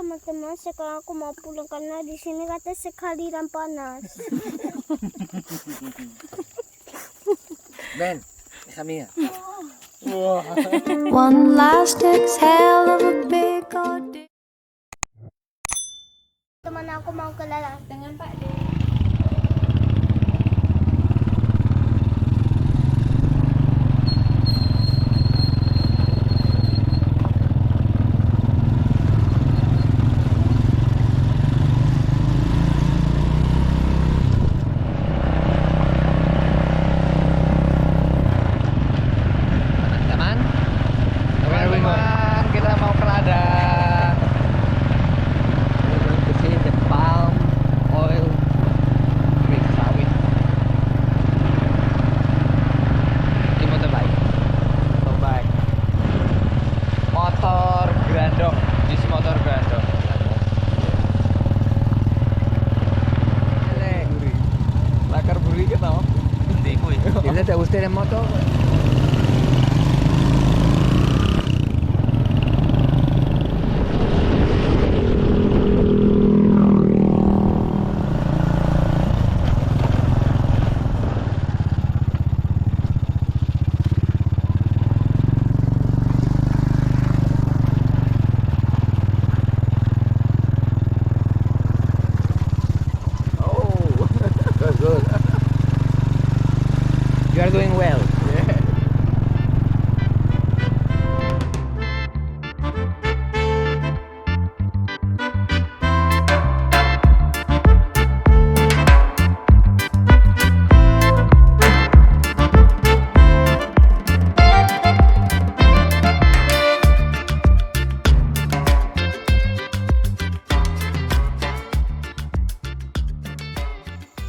teman-teman, sekarang aku mau pulang karena di sini katanya sekali dan panas. Ben, kami ya. One last exhale of a big old day. Teman aku mau ke lalang dengan Pak De. Teman-teman, kita mau ke ladang. Ke sini the palm oil tree sawit. Ini motorbike. Motor grandong, jenis motor grandong. Lakar buri ka tau? Hindi ko eh. Hindi te gusta ng motor. Good. You are doing well.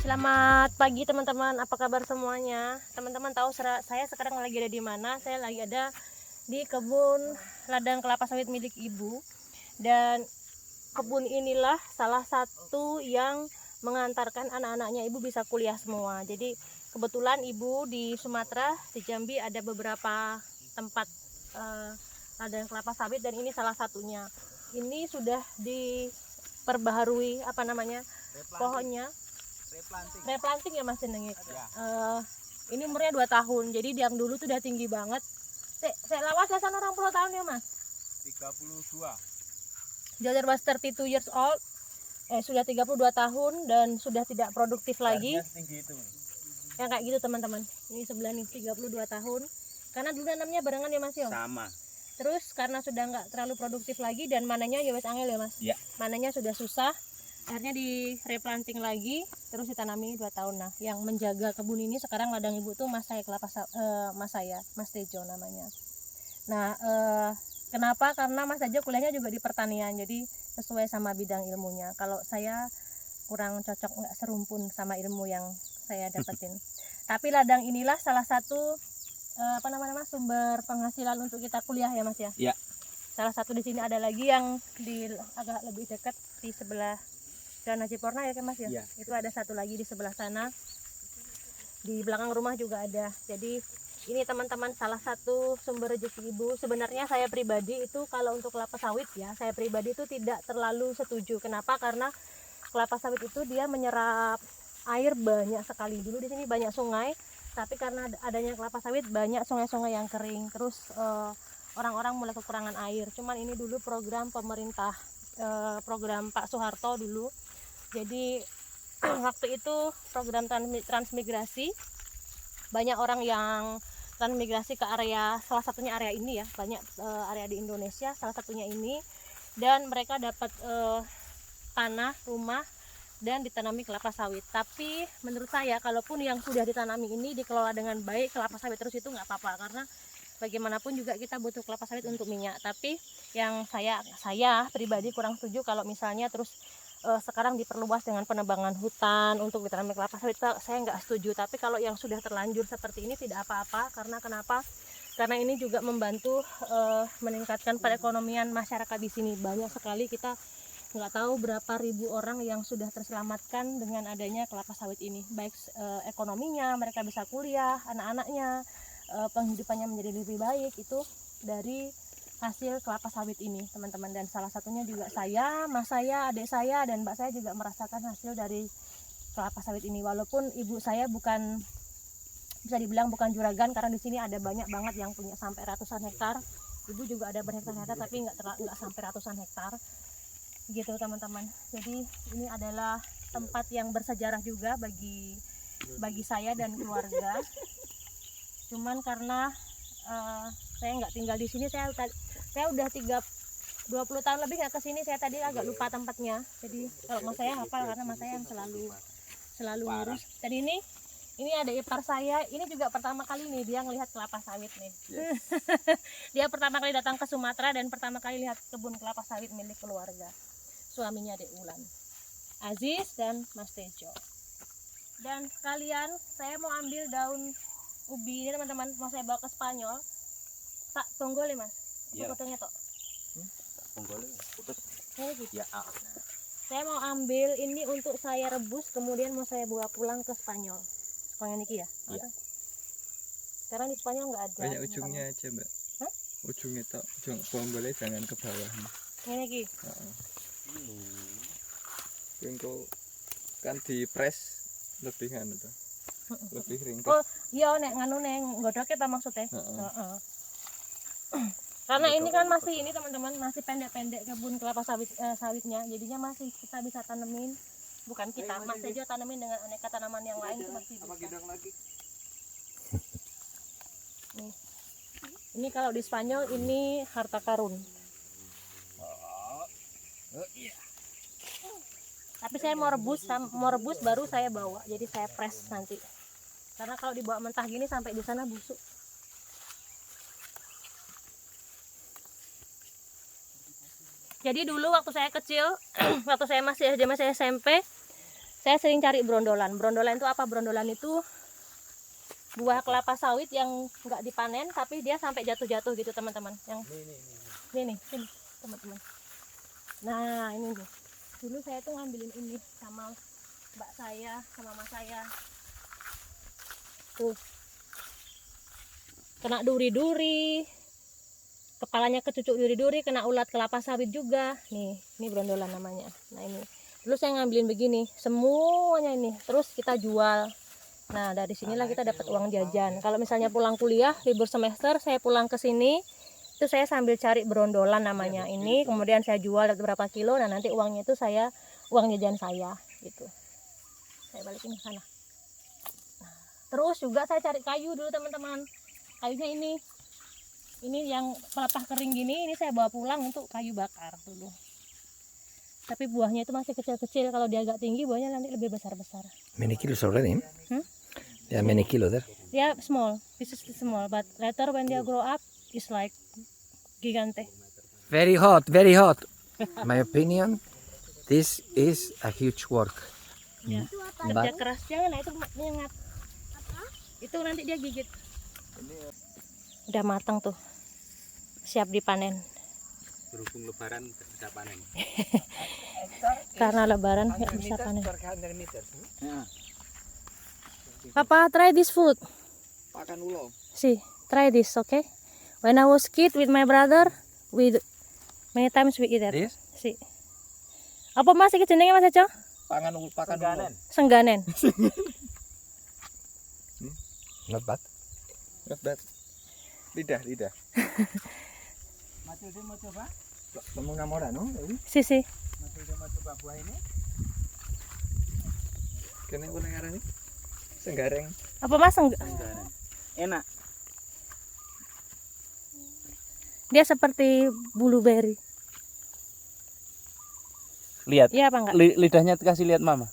Selamat pagi teman-teman, apa kabar semuanya? Teman-teman tahu saya sekarang lagi ada di mana? Saya lagi ada di kebun ladang kelapa sawit milik ibu. Dan kebun inilah salah satu yang mengantarkan anak-anaknya ibu bisa kuliah semua. Jadi kebetulan ibu di Sumatera, di Jambi ada beberapa tempat ladang kelapa sawit dan ini salah satunya. Ini sudah diperbaharui pohonnya. Replanting ya Mas Jenenge. Ini umurnya 2 tahun. Jadi yang dulu tuh udah tinggi banget. Saya lawas lasan orang 10 tahun ya Mas. 32. Jajar was 32 years old. Sudah 32 tahun dan sudah tidak produktif lagi. Tinggi itu. Yang kayak gitu teman-teman. Ini sebelah nih 32 tahun. Karena dulu nanamnya barengan ya Mas yo. Sama. Terus karena sudah nggak terlalu produktif lagi dan mananya ya wes angel ya Mas. Iya. Mananya sudah susah. Akhirnya di replanting lagi, terus ditanami 2 tahun. Nah, yang menjaga kebun ini sekarang ladang ibu tuh Mas Tejo namanya. Nah, kenapa? Karena Mas Tejo kuliahnya juga di pertanian, jadi sesuai sama bidang ilmunya. Kalau saya kurang cocok, nggak serumpun sama ilmu yang saya dapetin. Tapi ladang inilah salah satu sumber penghasilan untuk kita kuliah ya Mas ya. Iya. Salah satu di sini ada lagi yang agak lebih dekat di sebelah Jalan Haji Porna ya kan Mas ya? Iya. Itu ada satu lagi di sebelah sana. Di belakang rumah juga ada. Jadi ini teman-teman salah satu sumber rezeki ibu. Sebenarnya saya pribadi itu kalau untuk kelapa sawit ya, saya pribadi itu tidak terlalu setuju. Kenapa? Karena kelapa sawit itu dia menyerap air banyak sekali. Dulu di sini banyak sungai, tapi karena adanya kelapa sawit banyak sungai-sungai yang kering. Terus orang-orang mulai kekurangan air. Cuman ini dulu program pemerintah, program Pak Soeharto dulu. Jadi waktu itu program transmigrasi, banyak orang yang transmigrasi ke area, salah satunya area ini ya, banyak area di Indonesia, salah satunya ini, dan mereka dapat tanah, rumah, dan ditanami kelapa sawit. Tapi menurut saya, kalaupun yang sudah ditanami ini dikelola dengan baik, kelapa sawit terus itu nggak apa-apa, karena bagaimanapun juga kita butuh kelapa sawit untuk minyak. Tapi yang saya pribadi kurang setuju kalau misalnya terus sekarang diperluas dengan penebangan hutan untuk ditanami kelapa sawit, saya nggak setuju. Tapi kalau yang sudah terlanjur seperti ini tidak apa-apa. Karena kenapa? Karena ini juga membantu meningkatkan perekonomian masyarakat di sini. Banyak sekali, kita nggak tahu berapa ribu orang yang sudah terselamatkan dengan adanya kelapa sawit ini. Baik ekonominya, mereka bisa kuliah, anak-anaknya, penghidupannya menjadi lebih baik, itu dari hasil kelapa sawit ini teman-teman, dan salah satunya juga saya, mas saya, adik saya, dan mbak saya juga merasakan hasil dari kelapa sawit ini. Walaupun ibu saya bukan, bisa dibilang bukan juragan, karena di sini ada banyak banget yang punya sampai ratusan hektar. Ibu juga ada berhektar-hektar tapi nggak sampai ratusan hektar gitu teman-teman. Jadi ini adalah tempat yang bersejarah juga bagi saya dan keluarga. Cuman karena saya nggak tinggal di sini, saya udah 20 tahun lebih nggak kesini. Saya tadi agak lupa tempatnya. Jadi kalau mas saya hafal karena mas saya yang selalu ngurus. Dan ini ada ipar saya. Ini juga pertama kali nih dia ngelihat kelapa sawit nih. Yes. Dia pertama kali datang ke Sumatera dan pertama kali lihat kebun kelapa sawit milik keluarga suaminya Dek Wulan, Aziz dan Mas Tejo. Dan sekalian saya mau ambil daun ubi ini teman-teman, mau saya bawa ke Spanyol. Tak tonggol mas, potongnya tok. Tonggol putus. Ya. Saya mau ambil ini untuk saya rebus, kemudian mau saya bawa pulang ke Spanyol. Spanyol niki ya? Iya. Sekarang di Spanyol nggak ada. Banyak ujungnya aja mbak. Hah? Ujungnya tok, ujung bonggolnya jangan ke bawah. Ini ki. Engko kan di press lebih anu tuh. Lebih ringkas. Oh iya, nek nganu neng godoknya ta maksudnya. Karena ini kan masih ini teman-teman, masih pendek-pendek kebun kelapa sawitnya, jadinya masih kita bisa tanemin, bukan kita, Mas Tejo tanemin dengan aneka tanaman yang lain itu masih bisa. Nih. Ini kalau di Spanyol ini harta karun. Tapi saya mau rebus baru saya bawa, jadi saya press nanti. Karena kalau dibawa mentah gini sampai di sana busuk. Jadi dulu waktu saya kecil, waktu saya masih SD, masih SMP, saya sering cari brondolan. Brondolan itu apa? Brondolan itu buah kelapa sawit yang nggak dipanen, tapi dia sampai jatuh-jatuh gitu teman-teman. Yang ini teman-teman. Nah ini nih. Dulu saya tuh ngambilin ini sama mbak saya, sama mas saya. Tuh. Kena duri-duri. Kepalanya kecucuk duri-duri, kena ulat kelapa sawit juga. Nih, ini brondolan namanya. Nah ini. Dulu saya ngambilin begini, semuanya ini. Terus kita jual. Nah dari sinilah kita dapat uang jajan. Kalau misalnya pulang kuliah, libur semester, saya pulang ke sini. Itu saya sambil cari brondolan namanya ini, kemudian saya jual berapa kilo, nah nanti uangnya itu uang jajan saya gitu. Saya balikin ke sana. Nah, terus juga saya cari kayu dulu teman-teman. Kayunya ini yang pelepah kering gini, ini saya bawa pulang untuk kayu bakar dulu. Tapi buahnya itu masih kecil-kecil, kalau dia agak tinggi buahnya nanti lebih besar-besar. Many kilos already? Yeah, many kilos there. Yeah, small. This is small, but later when they grow up, it's like gigante. Very hot, very hot. My opinion, this is a huge work. Ya, kerja keras jangan, nah itu menyengat. Itu nanti dia gigit. Udah matang tuh, siap dipanen. Berhubung lebaran bisa panen. Karena lebaran nggak bisa panen. Papa, try this food. Pakan ulo. See, try this, okay? When I was kid with my brother, many times we eat that. This? See. Apa mas iki jenenge Mas Eco? Pakan ulo. Sengganen. Not bad. Not bad. Lidah. Mas Eco mau coba? Kamu namora, no? Si. Mas Eco mau coba buah ini? Kene kula ngarani senggareng. Apa mas? Enak. Dia seperti blueberry. Lihat. Iya apa enggak? Lidahnya kasih lihat mama.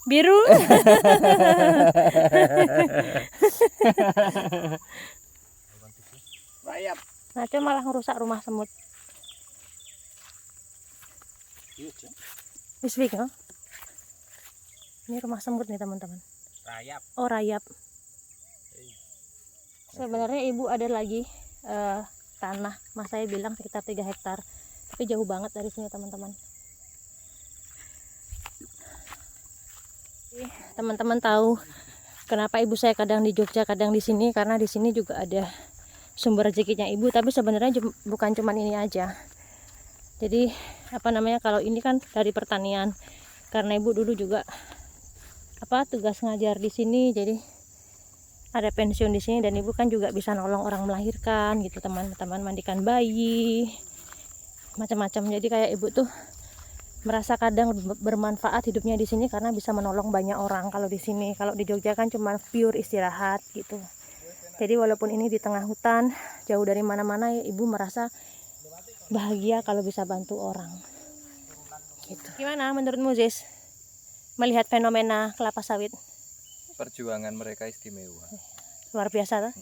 Biru. Rayap. Nah, itu malah ngerusak rumah semut. This week, no? Ini rumah semut nih teman-teman. Rayap. Oh rayap. Sebenarnya ibu ada lagi tanah, mas saya bilang sekitar 3 hektar, tapi jauh banget dari sini teman-teman. Teman-teman tahu kenapa ibu saya kadang di Jogja kadang di sini, karena di sini juga ada sumber rezekinya ibu, tapi sebenarnya bukan cuma ini aja. Jadi apa namanya, kalau ini kan dari pertanian, karena ibu dulu juga tugas ngajar di sini, jadi ada pensiun di sini, dan ibu kan juga bisa nolong orang melahirkan gitu, teman-teman mandikan bayi, macam-macam. Jadi kayak ibu tuh merasa kadang bermanfaat hidupnya di sini karena bisa menolong banyak orang. Kalau di sini, kalau di Jogja kan cuma pure istirahat gitu. Jadi walaupun ini di tengah hutan, jauh dari mana-mana, ya ibu merasa bahagia kalau bisa bantu orang. Gitu. Gimana menurutmu, Zis, melihat fenomena kelapa sawit? Perjuangan mereka istimewa. Luar biasa tuh.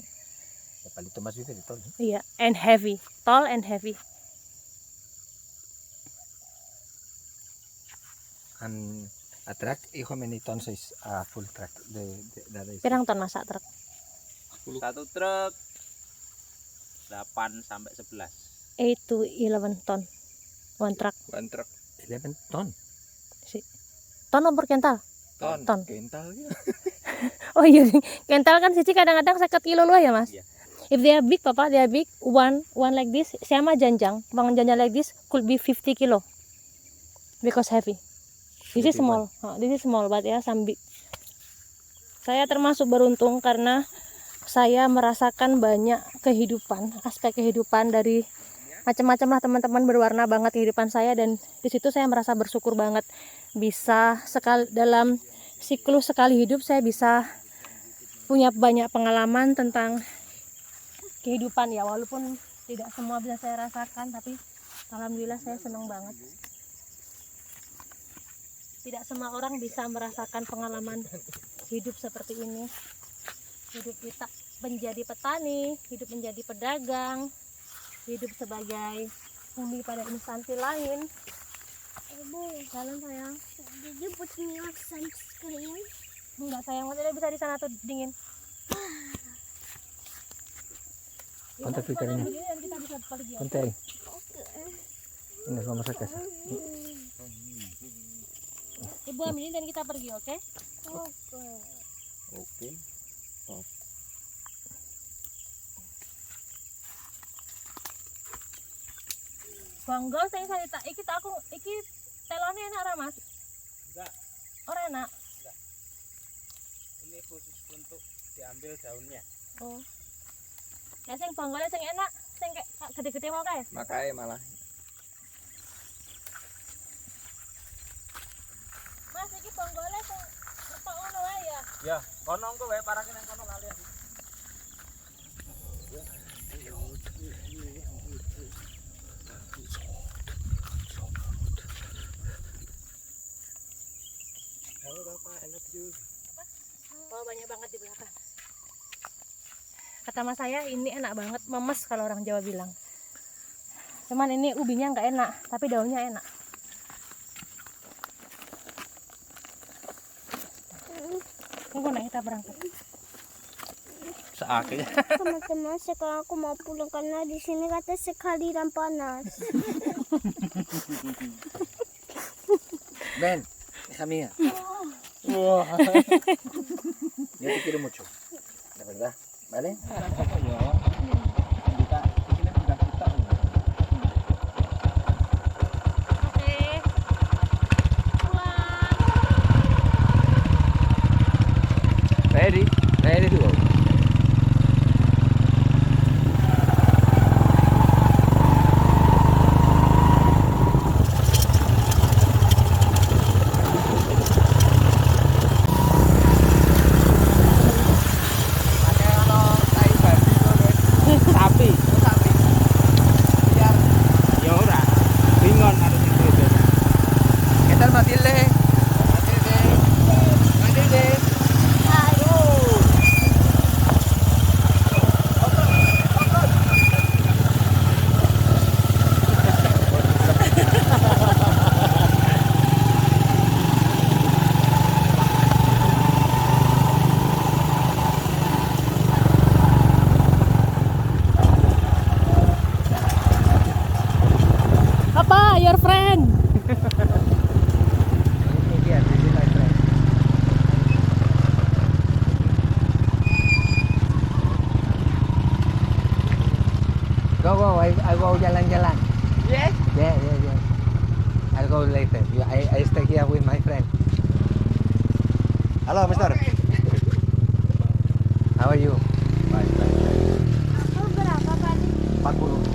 Ya, palito mas itu tol. Iya, and heavy, tall and heavy. And a truck, how many tons is a full truck? That is Pirang ton masak truk? 1 truk 8 sampai 11. 8 to 11 ton. One truck. One truck 11 ton. Ton apa kental? ton. Kental ya. Oh iya, kental kan Cici kadang-kadang 50 kilo loh ya mas. Iya. If they are big, Papa, they are big. One like this, sama janjang. Bangun janjang like this could be 50 kilo. Because heavy. This is small. This is small, but ya some big. Saya termasuk beruntung karena saya merasakan banyak kehidupan, aspek kehidupan dari macam-macam lah, teman-teman, berwarna banget kehidupan saya, dan di situ saya merasa bersyukur banget bisa dalam siklus sekali hidup saya bisa punya banyak pengalaman tentang kehidupan ya, walaupun tidak semua bisa saya rasakan, tapi alhamdulillah saya senang banget. Tidak semua orang bisa merasakan pengalaman hidup seperti ini. Hidup kita menjadi petani, hidup menjadi pedagang, hidup sebagai kuli pada instansi lain. Ibu, Jalan sayang. did you put me on sunscreen? Enggak sayang, tidak bisa di sana tuh dingin. Kontak fiturnya. Dan kita bisa pergi. Kontak. Ini sama sakas. Ibu ambilin dan kita pergi, oke? Oke. Oke. Bangga saya tak iki tak aku iki telone enak ra Mas? Enggak. Ora enak. Enggak. Ini khusus untuk diambil daunnya. Oh. Ya sing banggole sing enak, sing kayak gede-gede mau kae. Makanya malah Mas iki banggole sing lepak ngono wae ya. Ya, kono engko wae parake nang kono kali. halo Bapak, I love you. Oh, banyak banget di belakang. Kata mas saya ini enak banget, memes kalau orang Jawa bilang. Cuman ini ubinya nggak enak, tapi daunnya enak. Tunggu nih kita berangkat. Seakhirnya. Teman-teman, sekarang aku mau pulang karena di sini kata sekali dan panas. Ven, hija mía. Wah. Yo te quiero mucho. La verdad, ¿vale? Oke. Ready to go. I go jalan-jalan. Yes. Yeah. I'll go later. Yeah, I stay here with my friend. Halo, Mister. How are you? Aku berapa tadi? 40.